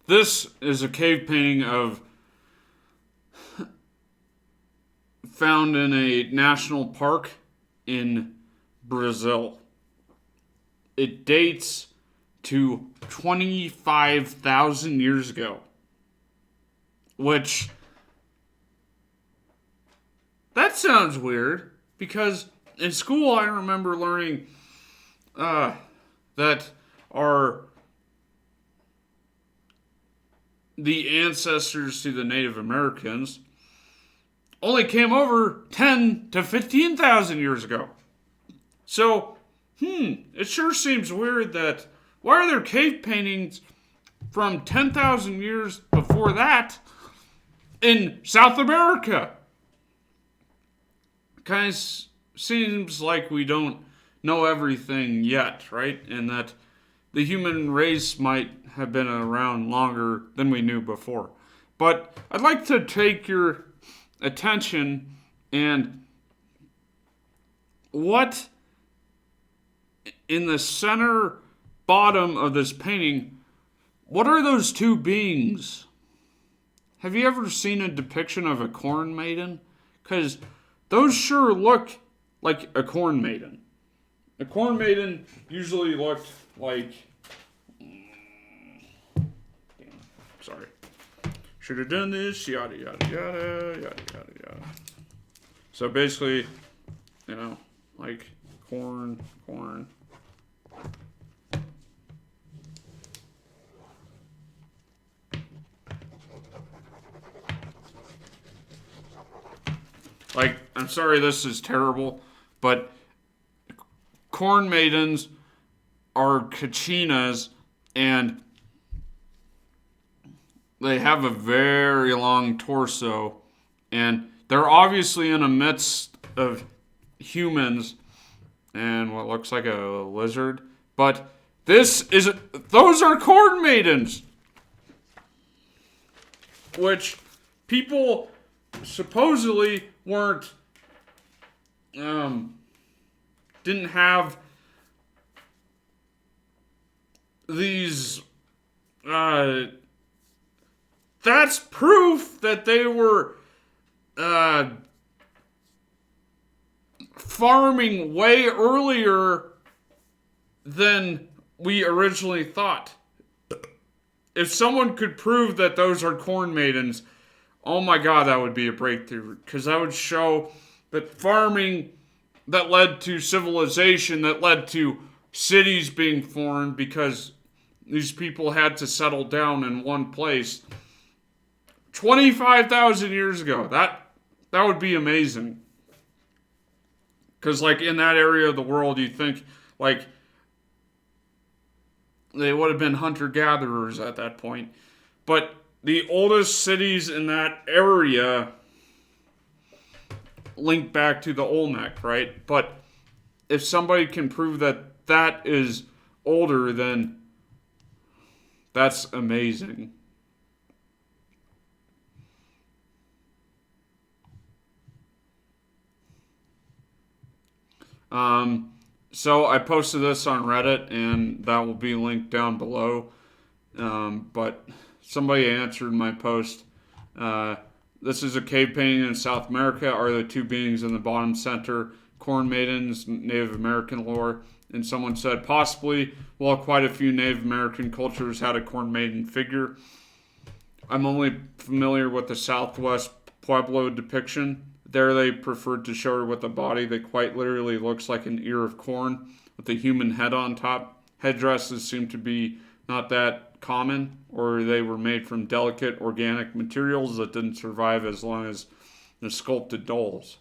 This is a cave painting found in a national park in Brazil. It dates to 25,000 years ago, which that sounds weird because in school I remember learning that our the ancestors to the Native Americans only came over 10 to 15,000 years ago. So, it sure seems weird that why are there cave paintings from 10,000 years before that in South America? Kind of seems like we don't know everything yet, right? And that the human race might have been around longer than we knew before. But I'd like to take your attention and what in the center bottom of this painting, what are those two beings? Have you ever seen a depiction of a corn maiden? Because those sure look like a corn maiden. A corn maiden usually looked like... Sorry. Should have done this, yada, yada, yada, yada, yada, yada. So basically, like corn. Like, I'm sorry this is terrible, but corn maidens are kachinas, and they have a very long torso, and they're obviously in the midst of humans and what looks like a lizard, but those are corn maidens, which people supposedly weren't, didn't have these, that's proof that they were farming way earlier than we originally thought. If someone could prove that those are corn maidens, oh my God, that would be a breakthrough. Because that would show that farming that led to civilization, that led to cities being formed because these people had to settle down in one place 25,000 years ago. That would be amazing. Because, like, in that area of the world, you'd think, like, they would have been hunter-gatherers at that point. But the oldest cities in that area link back to the Olmec, right? But if somebody can prove that that is older, then that's amazing. So I posted this on Reddit, and that will be linked down below. But somebody answered my post. This is a cave painting in South America. Are the two beings in the bottom center corn maidens, Native American lore? And someone said, possibly. Well, quite a few Native American cultures had a corn maiden figure. I'm only familiar with the Southwest Pueblo depiction. There they preferred to show her with a body that quite literally looks like an ear of corn with a human head on top. Headdresses seem to be not that common, or they were made from delicate organic materials that didn't survive as long as the sculpted dolls.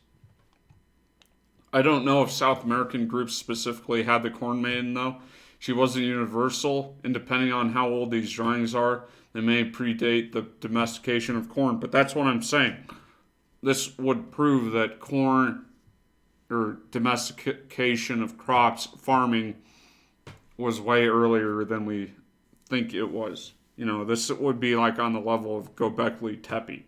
I don't know if South American groups specifically had the corn maiden, though. She wasn't universal, and depending on how old these drawings are, they may predate the domestication of corn. But that's what I'm saying. This would prove that corn, or domestication of crops, farming, was way earlier than we think it was. This would be like on the level of Göbekli Tepe.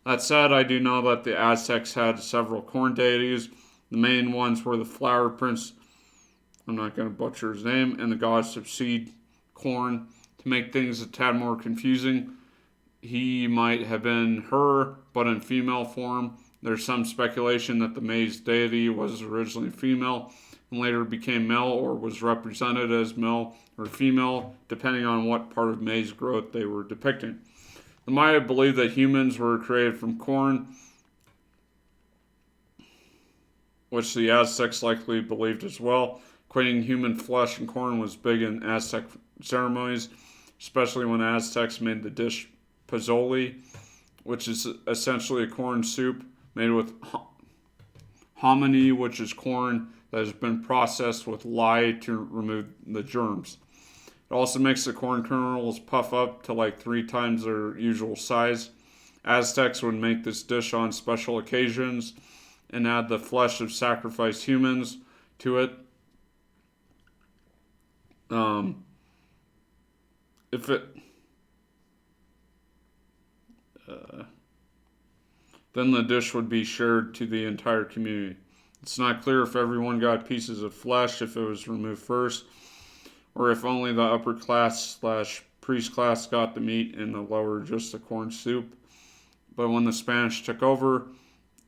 That said, I do know that the Aztecs had several corn deities. The main ones were the flower prince, I'm not going to butcher his name, and the goddess of seed corn. To make things a tad more confusing, he might have been her, but in female form. There's some speculation that the maize deity was originally female and later became male or was represented as male or female, depending on what part of maize growth they were depicting. The Maya believed that humans were created from corn, which the Aztecs likely believed as well. Equating human flesh and corn was big in Aztec ceremonies, especially when Aztecs made the dish pozole, which is essentially a corn soup made with hominy, which is corn that has been processed with lye to remove the germs. It also makes the corn kernels puff up to like 3 times their usual size. Aztecs would make this dish on special occasions and add the flesh of sacrificed humans to it. If it then the dish would be shared to the entire community. It's not clear if everyone got pieces of flesh if it was removed first, or if only the upper class / priest class got the meat and the lower just the corn soup. But when the Spanish took over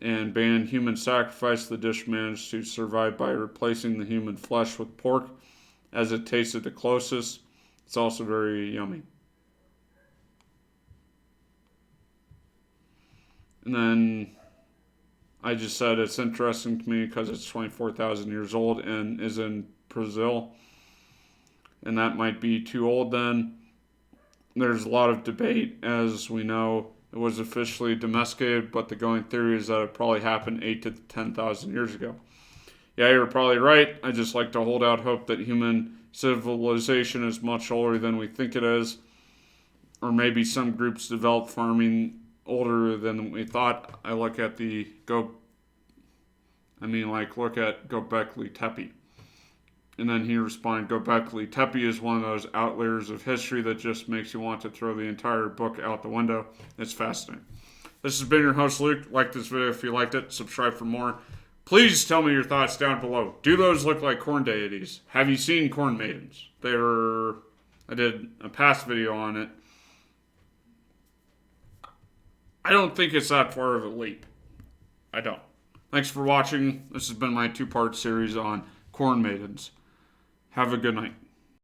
and banned human sacrifice, the dish managed to survive by replacing the human flesh with pork, as it tasted the closest. It's also very yummy. And then I just said it's interesting to me because it's 24,000 years old and is in Brazil. And that might be too old then. There's a lot of debate, as we know. It was officially domesticated, but the going theory is that it probably happened 8 to 10,000 years ago. Yeah, you're probably right. I just like to hold out hope that human civilization is much older than we think it is. Or maybe some groups developed farming older than we thought. I look at look at Göbekli Tepe. And then he responded, Göbekli Tepe is one of those outliers of history that just makes you want to throw the entire book out the window. It's fascinating. This has been your host, Luke. Like this video if you liked it. Subscribe for more. Please tell me your thoughts down below. Do those look like corn deities? Have you seen corn maidens? I did a past video on it. I don't think it's that far of a leap. I don't. Thanks for watching. This has been my 2-part series on corn maidens. Have a good night.